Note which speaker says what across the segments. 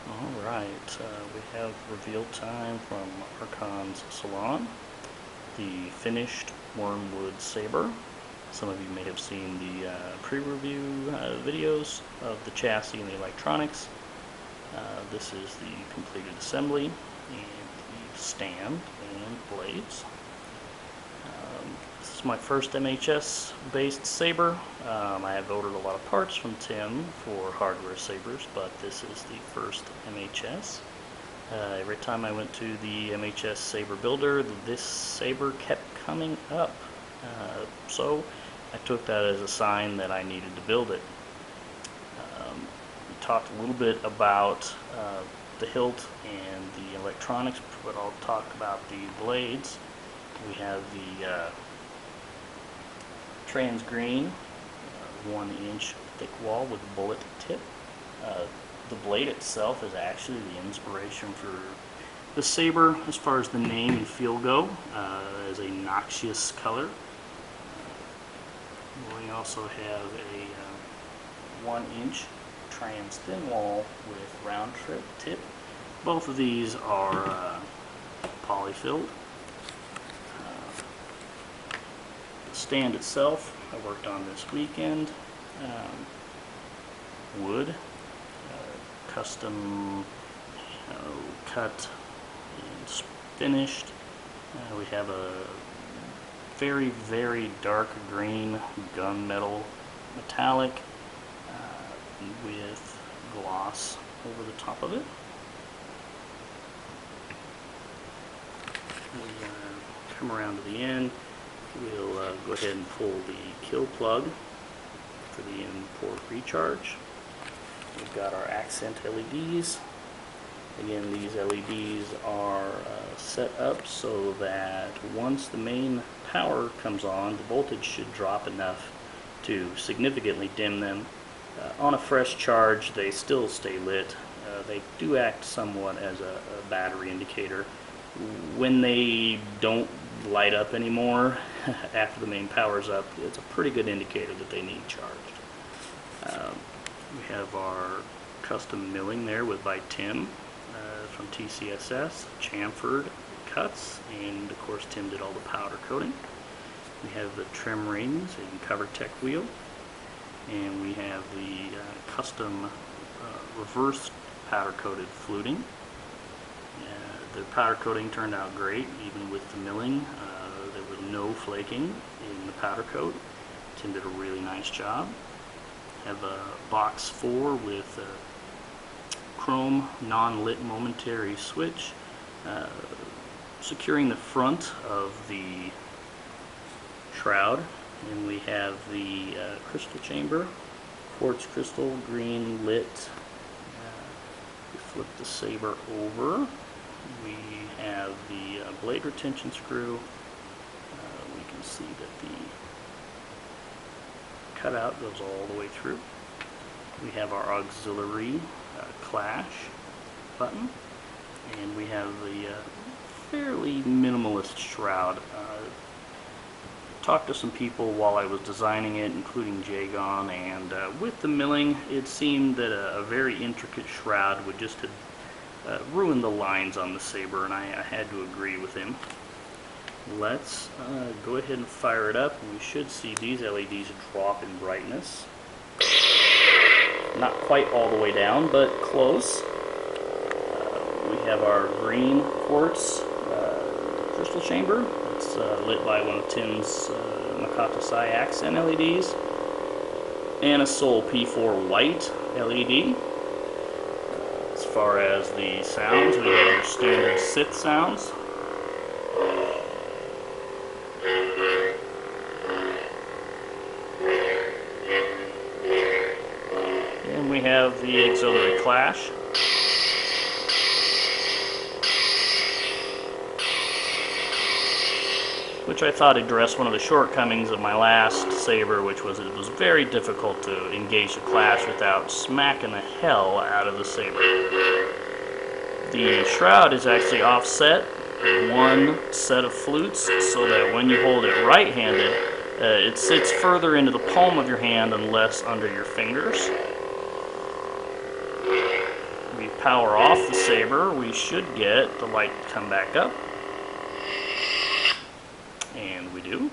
Speaker 1: Alright, we have reveal time from Arkhan's salon, the finished Wormwood saber. Some of you may have seen the pre-review videos of the chassis and the electronics. This is the completed assembly and the stand and blades. This is my first MHS based saber. I have ordered a lot of parts from Tim for hardware sabers, but this is the first MHS. Every time I went to the MHS saber builder, this saber kept coming up. So I took that as a sign that I needed to build it. We talked a little bit about the hilt and the electronics, but I'll talk about the blades. We have the trans green 1-inch thick wall with a bullet tip. The blade itself is actually the inspiration for the saber as far as the name and feel go, as a noxious color. We also have a 1-inch trans thin wall with round tip. Both of these are poly-filled. The stand itself I worked on this weekend. Wood, custom cut and finished. We have a very, very dark green gunmetal metallic with gloss over the top of it. We come around to the end. We'll go ahead and pull the kill plug for the import recharge. We've got our accent LEDs. Again, these LEDs are set up so that once the main power comes on, the voltage should drop enough to significantly dim them. On a fresh charge, they still stay lit. They do act somewhat as a battery indicator. When they don't light up anymore after the main power's up, it's a pretty good indicator that they need charged. We have our custom milling there by Tim from TCSS, chamfered cuts, and of course Tim did all the powder coating. We have the trim rings and cover tech wheel, and we have the custom reverse powder coated fluting. The powder coating turned out great, even with the milling. There was no flaking in the powder coat. Tim did a really nice job. Have a box 4 with a chrome non-lit momentary switch, securing the front of the shroud. And we have the crystal chamber, quartz crystal, green lit. We flip the saber over. We have the blade retention screw. We can see that the cutout goes all the way through. We have our auxiliary clash button, and we have the fairly minimalist shroud. Talked to some people while I was designing it, including Jagon, and with the milling, it seemed that a very intricate shroud would just have ruined the lines on the saber, and I had to agree with him. Let's go ahead and fire it up. We should see these LEDs drop in brightness. Not quite all the way down, but close. We have our green quartz crystal chamber. It's lit by one of Tim's Makata Sai accent LEDs, and a Sol P4 white LED. As far as the sounds, we have your standard Sith sounds. And we have the auxiliary clash. Which I thought addressed one of the shortcomings of my last saber, which was it was very difficult to engage the clash without smacking the hell out of the saber. The shroud is actually offset one set of flutes, so that when you hold it right-handed, it sits further into the palm of your hand and less under your fingers. We we power off the saber, we should get the light come back up. And we do.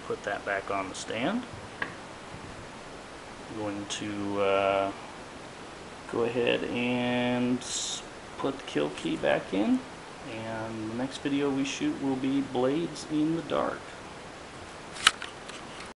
Speaker 1: Put that back on the stand. I'm going to go ahead and put the kill key back in. And the next video we shoot will be Blades in the Dark.